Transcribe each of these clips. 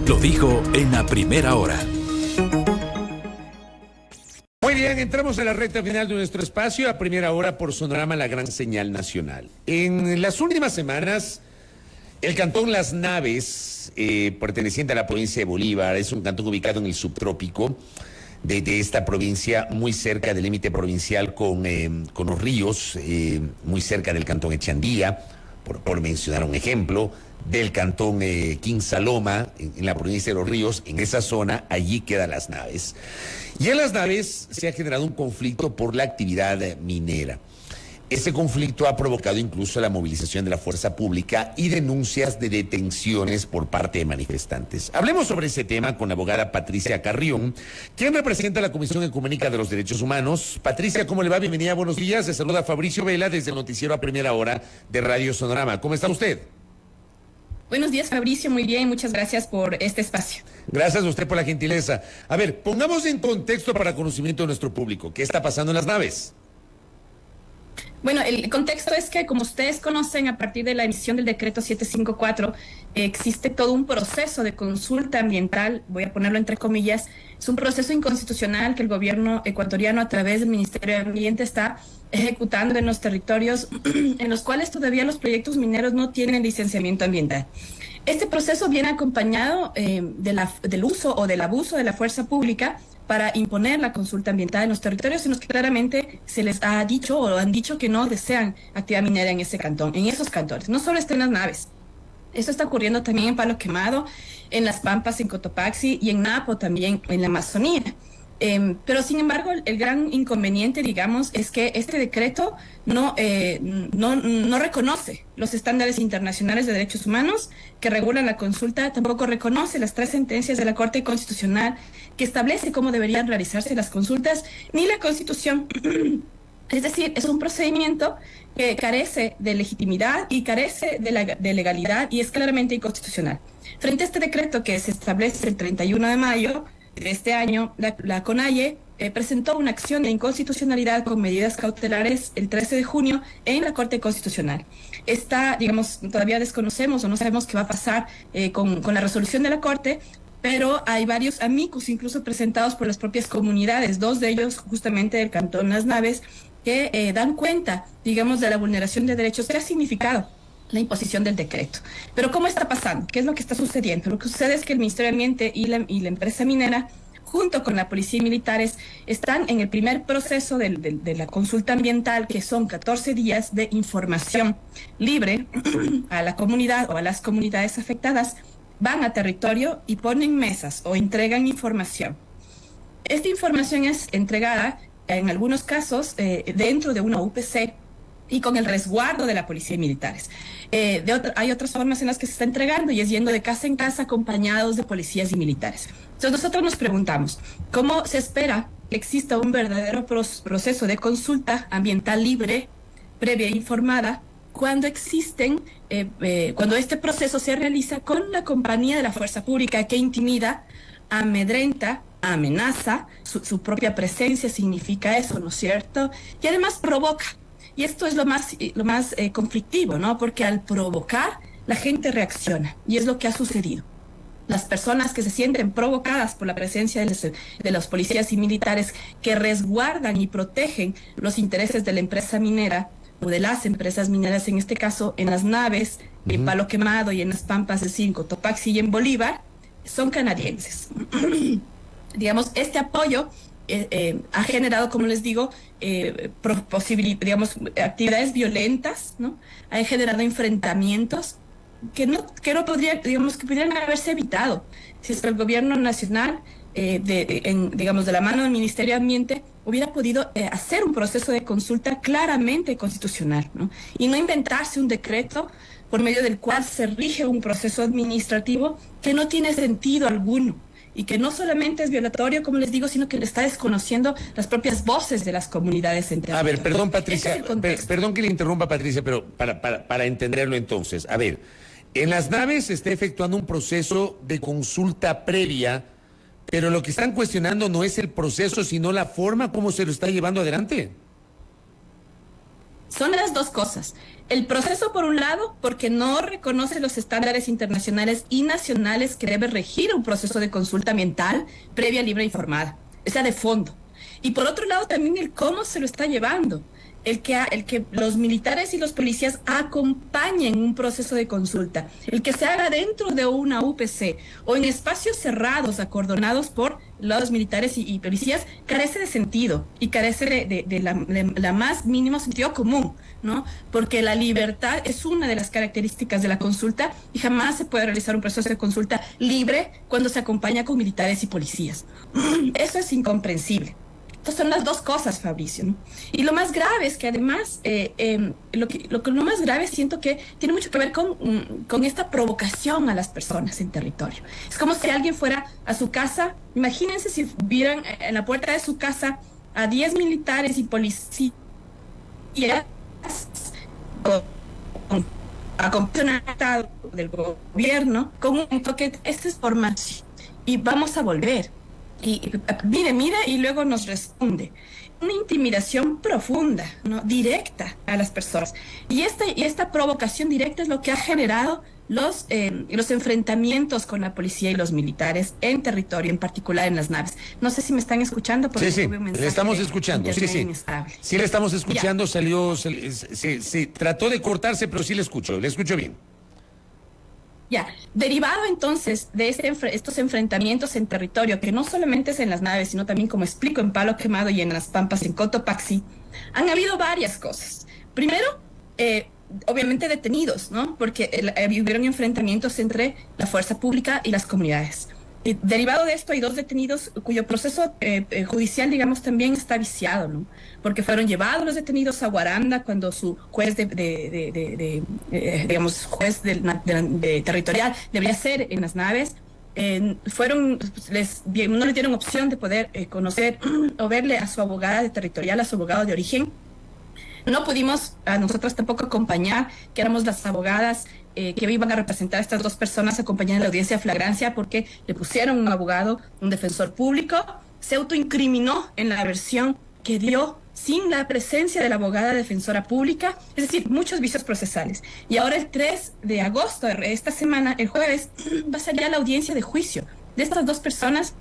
Lo dijo en la primera hora. Muy bien, entramos en la recta final de nuestro espacio a primera hora por Sonorama, la gran señal nacional. En las últimas semanas, el cantón Las Naves, perteneciente a la provincia de Bolívar, es un cantón ubicado en el subtrópico de esta provincia, muy cerca del límite provincial con los ríos, muy cerca del cantón Echandía, por mencionar un ejemplo, del cantón Quinsaloma, en la provincia de Los Ríos, en esa zona, allí quedan Las Naves. Y en Las Naves se ha generado un conflicto por la actividad minera. Ese conflicto ha provocado incluso la movilización de la fuerza pública y denuncias de detenciones por parte de manifestantes. Hablemos sobre ese tema con la abogada Patricia Carrión, quien representa la Comisión Ecuménica de los Derechos Humanos. Patricia, ¿cómo le va? Bienvenida, buenos días. Le saluda Fabricio Vela desde el noticiero a primera hora de Radio Sonorama. ¿Cómo está usted? Buenos días, Fabricio. Muy bien, muchas gracias por este espacio. Gracias a usted por la gentileza. A ver, pongamos en contexto para conocimiento de nuestro público. ¿Qué está pasando en Las Naves? Bueno, el contexto es que, como ustedes conocen, a partir de la emisión del decreto 754, existe todo un proceso de consulta ambiental, voy a ponerlo entre comillas, es un proceso inconstitucional que el gobierno ecuatoriano a través del Ministerio de Ambiente está ejecutando en los territorios en los cuales todavía los proyectos mineros no tienen licenciamiento ambiental. Este proceso viene acompañado del uso o del abuso de la fuerza pública para imponer la consulta ambiental en los territorios en los que claramente se les ha dicho o han dicho que no desean actividad minera en ese cantón, en esos cantones. No solo está en Las Naves, esto está ocurriendo también en Palo Quemado, en Las Pampas, en Cotopaxi y en Napo también, en la Amazonía. Pero sin embargo, el gran inconveniente, digamos, es que este decreto no reconoce los estándares internacionales de derechos humanos que regulan la consulta, tampoco reconoce las 3 sentencias de la Corte Constitucional que establece cómo deberían realizarse las consultas, ni la Constitución. Es decir, es un procedimiento que carece de legitimidad y carece de legalidad y es claramente inconstitucional. Frente a este decreto que se establece el 31 de mayo de este año, la CONAIE presentó una acción de inconstitucionalidad con medidas cautelares el 13 de junio en la Corte Constitucional. Digamos, todavía desconocemos o no sabemos qué va a pasar con la resolución de la Corte, pero hay varios amicus incluso presentados por las propias comunidades, 2 de ellos justamente del cantón Las Naves, que dan cuenta, digamos, de la vulneración de derechos que ha significado la imposición del decreto. Pero ¿cómo está pasando? ¿Qué es lo que está sucediendo? Lo que sucede es que el Ministerio de Ambiente y la empresa minera, junto con la policía y militares, están en el primer proceso de la consulta ambiental, que son 14 días de información libre a la comunidad o a las comunidades afectadas. Van a territorio y ponen mesas o entregan información. Esta información es entregada, en algunos casos, dentro de una UPC y con el resguardo de la policía y militares. Hay otras formas en las que se está entregando y es yendo de casa en casa acompañados de policías y militares. Entonces nosotros nos preguntamos, ¿cómo se espera que exista un verdadero proceso de consulta ambiental libre, previa e informada, cuando cuando este proceso se realiza con la compañía de la fuerza pública que intimida, amedrenta, amenaza, su propia presencia significa eso, ¿no es cierto? Y además provoca. Y esto es lo más conflictivo, ¿no? Porque al provocar, la gente reacciona. Y es lo que ha sucedido. Las personas que se sienten provocadas por la presencia de los policías y militares que resguardan y protegen los intereses de la empresa minera, o de las empresas mineras, en este caso, en Las Naves, en Palo Quemado y en Las Pampas de Cotopaxi y en Bolívar, son canadienses. Digamos, este apoyo ha generado, como les digo, actividades violentas, ¿no? Ha generado enfrentamientos que pudieran haberse evitado si es que el gobierno nacional, de la mano del Ministerio de Ambiente, hubiera podido hacer un proceso de consulta claramente constitucional, ¿no? Y no inventarse un decreto por medio del cual se rige un proceso administrativo que no tiene sentido alguno y que no solamente es violatorio, como les digo, sino que le está desconociendo las propias voces de las comunidades enteras. A ver, perdón, Patricia, perdón que le interrumpa, Patricia, pero para entenderlo entonces, a ver, en Las Naves se está efectuando un proceso de consulta previa, pero lo que están cuestionando no es el proceso, sino la forma como se lo está llevando adelante. Son las dos cosas. El proceso, por un lado, porque no reconoce los estándares internacionales y nacionales que debe regir un proceso de consulta ambiental previa, libre e informada. O sea, de fondo. Y por otro lado, también el cómo se lo está llevando. El que los militares y los policías acompañen un proceso de consulta, el que se haga dentro de una UPC o en espacios cerrados, acordonados por los militares y policías, carece de sentido y carece de la más mínimo sentido común, ¿no? Porque la libertad es una de las características de la consulta y jamás se puede realizar un proceso de consulta libre cuando se acompaña con militares y policías. Eso es incomprensible. Estas son las dos cosas, Fabricio, ¿no? Y lo más grave es que además, lo más grave siento que tiene mucho que ver con esta provocación a las personas en territorio. Es como si alguien fuera a su casa, imagínense si vieran en la puerta de su casa a 10 militares y policías acompañados del gobierno con un toque, esta es formación y vamos a volver. Y mire, y luego nos responde. Una intimidación profunda, ¿no? Directa a las personas. Y esta provocación directa es lo que ha generado los enfrentamientos con la policía y los militares en territorio, en particular en las naves. No sé si me están escuchando. Porque sí, le estamos escuchando. Sí, le estamos escuchando. Ya. Salió, se trató de cortarse, pero sí le escucho bien. Ya, derivado entonces de estos enfrentamientos en territorio, que no solamente es en las naves, sino también, como explico, en Palo Quemado y en Las Pampas, en Cotopaxi, han habido varias cosas. Primero, obviamente detenidos, ¿no? Porque hubieron enfrentamientos entre la fuerza pública y las comunidades. Y derivado de esto hay 2 detenidos cuyo proceso judicial, digamos, también está viciado, ¿no? Porque fueron llevados los detenidos a Guaranda cuando su juez digamos, juez territorial debería ser en las naves. No les dieron opción de poder conocer o verle a su abogada de territorial, a su abogado de origen. No pudimos a nosotros tampoco acompañar, que éramos las abogadas que iban a representar a estas 2 personas, acompañar en la audiencia de flagrancia, porque le pusieron un abogado, un defensor público, se autoincriminó en la versión que dio sin la presencia de la abogada defensora pública, es decir, muchos vicios procesales. Y ahora el 3 de agosto, esta semana, el jueves, va a ser ya la audiencia de juicio de estas 2 personas.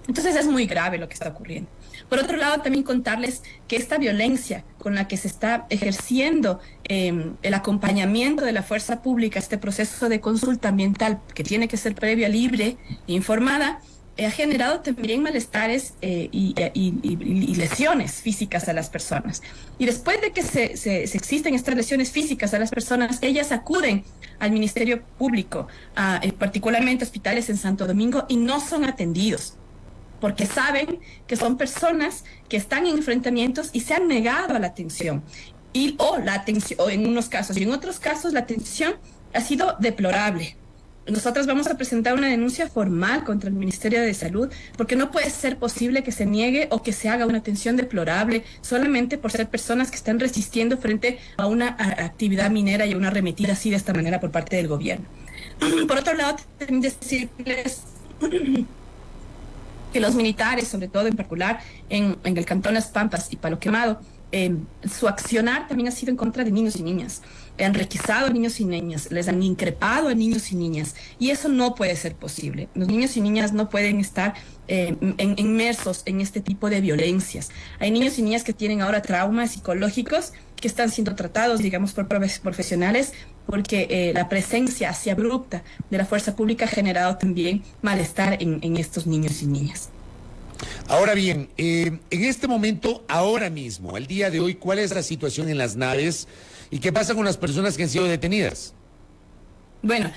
Entonces es muy grave lo que está ocurriendo. Por otro lado, también contarles que esta violencia con la que se está ejerciendo el acompañamiento de la fuerza pública, este proceso de consulta ambiental que tiene que ser previa, libre e informada, ha generado también malestares y lesiones físicas a las personas. Y después de que se existen estas lesiones físicas a las personas, ellas acuden al Ministerio Público, particularmente hospitales en Santo Domingo, y no son atendidos, porque saben que son personas que están en enfrentamientos y se han negado a la atención. O en unos casos, y en otros casos la atención ha sido deplorable. Nosotros vamos a presentar una denuncia formal contra el Ministerio de Salud, porque no puede ser posible que se niegue o que se haga una atención deplorable solamente por ser personas que están resistiendo frente a una actividad minera y a una arremetida así de esta manera por parte del gobierno. Por otro lado, también decirles que los militares, sobre todo en particular en el Cantón Las Pampas y Palo Quemado, su accionar también ha sido en contra de niños y niñas. Han requisado a niños y niñas, les han increpado a niños y niñas, y eso no puede ser posible. Los niños y niñas no pueden estar inmersos en este tipo de violencias. Hay niños y niñas que tienen ahora traumas psicológicos que están siendo tratados, digamos, por profesionales, porque la presencia así abrupta de la fuerza pública ha generado también malestar en estos niños y niñas. Ahora bien, en este momento, ahora mismo, al día de hoy, ¿cuál es la situación en las naves y qué pasa con las personas que han sido detenidas? Bueno,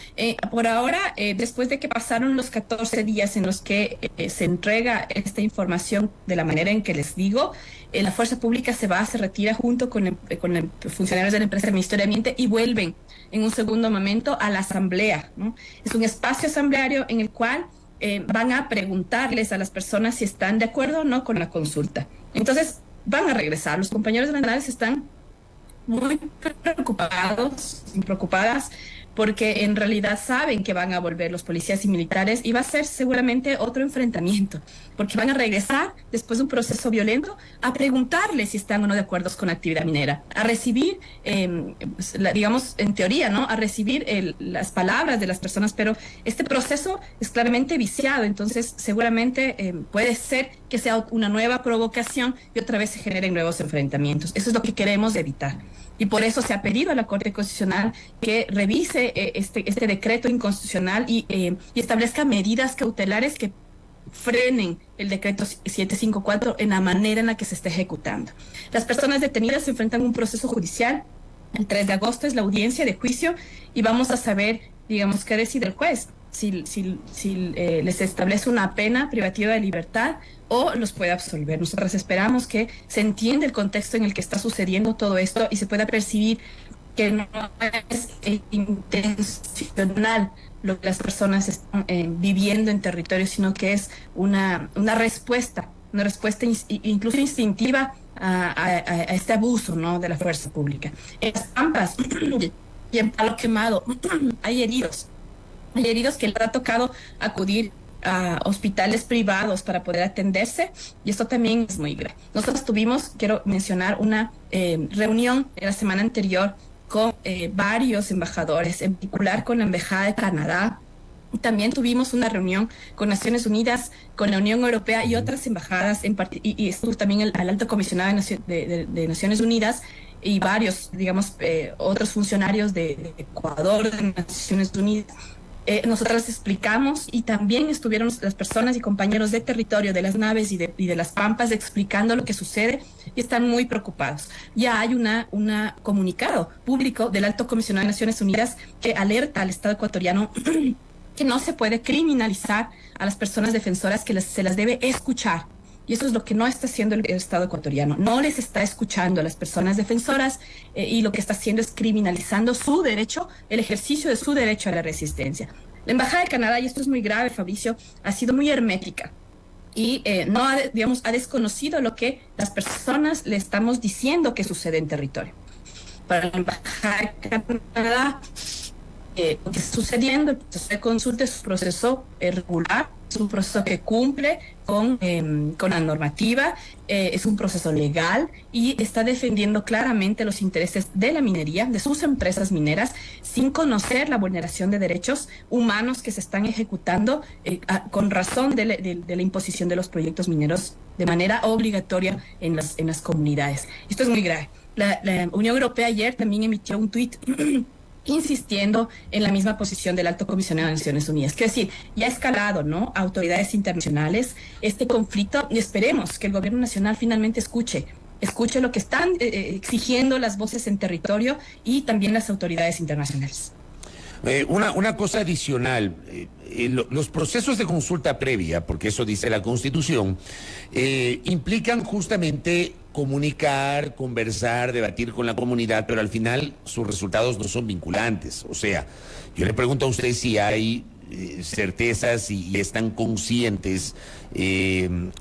por ahora, después de que pasaron los 14 días en los que se entrega esta información de la manera en que les digo, la fuerza pública se retira junto con funcionarios de la empresa del Ministerio de Ambiente y vuelven en un segundo momento a la asamblea, ¿no? Es un espacio asambleario en el cual van a preguntarles a las personas si están de acuerdo o no con la consulta. Entonces, van a regresar. Los compañeros de las naves están muy preocupadas porque en realidad saben que van a volver los policías y militares y va a ser seguramente otro enfrentamiento, porque van a regresar después de un proceso violento a preguntarles si están o no de acuerdo con la actividad minera, a recibir, digamos, en teoría, ¿no? A recibir las palabras de las personas, pero este proceso es claramente viciado, entonces seguramente puede ser que sea una nueva provocación y otra vez se generen nuevos enfrentamientos. Eso es lo que queremos evitar. Y por eso se ha pedido a la Corte Constitucional que revise este decreto inconstitucional y establezca medidas cautelares que frenen el decreto 754 en la manera en la que se está ejecutando. Las personas detenidas se enfrentan a un proceso judicial. El 3 de agosto es la audiencia de juicio y vamos a saber, digamos, qué decide el juez. Si les establece una pena privativa de libertad o los puede absolver. Nosotros esperamos que se entienda el contexto en el que está sucediendo todo esto y se pueda percibir que no es intencional lo que las personas están viviendo en territorio, sino que es una respuesta incluso instintiva a este abuso, ¿no?, de la fuerza pública. En las Pampas y en Palo Quemado hay heridos que les ha tocado acudir a hospitales privados para poder atenderse, y esto también es muy grave. Nosotros tuvimos, quiero mencionar, una reunión en la semana anterior con varios embajadores, en particular con la Embajada de Canadá. También tuvimos una reunión con Naciones Unidas, con la Unión Europea y otras embajadas, y estuvo también el alto comisionado de Naciones Unidas y varios, digamos, otros funcionarios de Ecuador, de Naciones Unidas. Nosotras les explicamos y también estuvieron las personas y compañeros de territorio de las naves y de las Pampas explicando lo que sucede y están muy preocupados. Ya hay una comunicado público del Alto Comisionado de Naciones Unidas que alerta al Estado ecuatoriano que no se puede criminalizar a las personas defensoras, que se las debe escuchar. Y eso es lo que no está haciendo el Estado ecuatoriano. No les está escuchando a las personas defensoras y lo que está haciendo es criminalizando su derecho, el ejercicio de su derecho a la resistencia. La Embajada de Canadá, y esto es muy grave, Fabricio, ha sido muy hermética y no ha, digamos, ha desconocido lo que las personas le estamos diciendo que sucede en territorio. Para la Embajada de Canadá, lo que está sucediendo, el proceso de consulta es un proceso regular, es un proceso que cumple con la normativa, es un proceso legal y está defendiendo claramente los intereses de la minería, de sus empresas mineras, sin conocer la vulneración de derechos humanos que se están ejecutando con razón de la imposición de los proyectos mineros de manera obligatoria en las comunidades. Esto es muy grave. La Unión Europea ayer también emitió un tuit insistiendo en la misma posición del Alto Comisionado de Naciones Unidas. Quiero decir, ya ha escalado, ¿no?, a autoridades internacionales este conflicto y esperemos que el gobierno nacional finalmente escuche lo que están exigiendo las voces en territorio y también las autoridades internacionales. Una cosa adicional, los procesos de consulta previa, porque eso dice la Constitución, implican justamente comunicar, conversar, debatir con la comunidad, pero al final sus resultados no son vinculantes. O sea, yo le pregunto a usted si hay certezas y están conscientes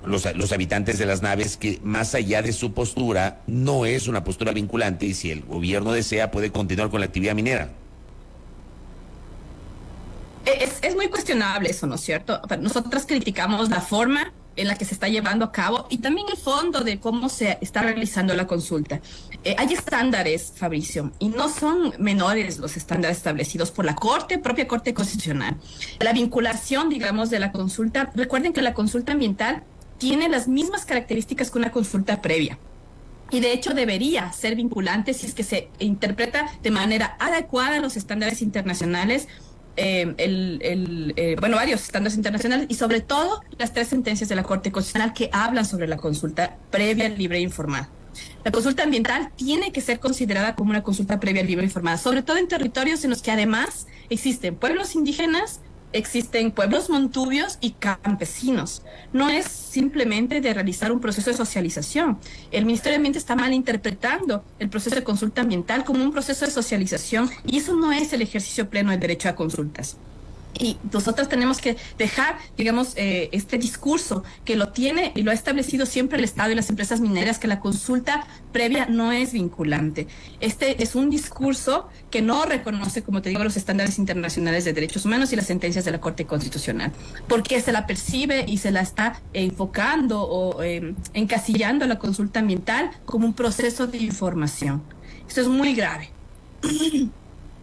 los habitantes de las naves que más allá de su postura no es una postura vinculante y si el gobierno desea puede continuar con la actividad minera. Es muy cuestionable eso, ¿no es cierto? Nosotros criticamos la forma en la que se está llevando a cabo y también el fondo de cómo se está realizando la consulta. Hay estándares, Fabricio, y no son menores los estándares establecidos por la propia Corte Constitucional. La vinculación, digamos, de la consulta, recuerden que la consulta ambiental tiene las mismas características que una consulta previa. Y de hecho debería ser vinculante si es que se interpreta de manera adecuada los estándares internacionales, varios estándares internacionales y sobre todo las 3 sentencias de la Corte Constitucional que hablan sobre la consulta previa, libre e informada. La consulta ambiental tiene que ser considerada como una consulta previa, libre e informada, sobre todo en territorios en los que además existen pueblos indígenas, existen pueblos montubios y campesinos. No es simplemente de realizar un proceso de socialización. El Ministerio de Ambiente está mal interpretando el proceso de consulta ambiental como un proceso de socialización y eso no es el ejercicio pleno del derecho a consultas. Y nosotros tenemos que dejar, digamos, este discurso que lo tiene y lo ha establecido siempre el Estado y las empresas mineras, que la consulta previa no es vinculante. Este es un discurso que no reconoce, como te digo, los estándares internacionales de derechos humanos y las sentencias de la Corte Constitucional, porque se la percibe y se la está enfocando o encasillando a la consulta ambiental como un proceso de información. Esto es muy grave.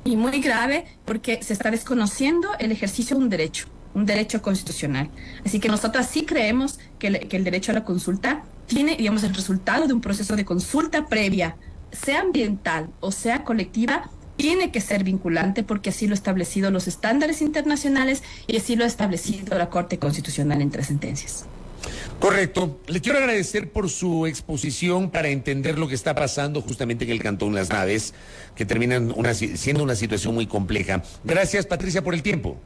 Y muy grave porque se está desconociendo el ejercicio de un derecho constitucional. Así que nosotros sí creemos que el derecho a la consulta tiene, digamos, el resultado de un proceso de consulta previa, sea ambiental o sea colectiva, tiene que ser vinculante porque así lo han establecido los estándares internacionales y así lo ha establecido la Corte Constitucional en 3 sentencias. Correcto. Le quiero agradecer por su exposición para entender lo que está pasando justamente en el Cantón Las Naves, que termina siendo una situación muy compleja. Gracias, Patricia, por el tiempo.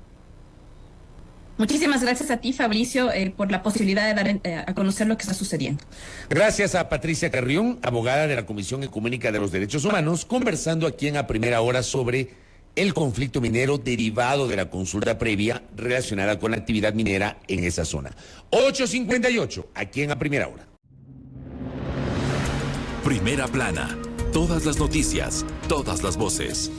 Muchísimas gracias a ti, Fabricio, por la posibilidad de dar a conocer lo que está sucediendo. Gracias a Patricia Carrión, abogada de la Comisión Ecuménica de los Derechos Humanos, conversando aquí en A Primera Hora sobre el conflicto minero derivado de la consulta previa relacionada con la actividad minera en esa zona. 8:58, aquí en A Primera Hora. Primera plana. Todas las noticias, todas las voces.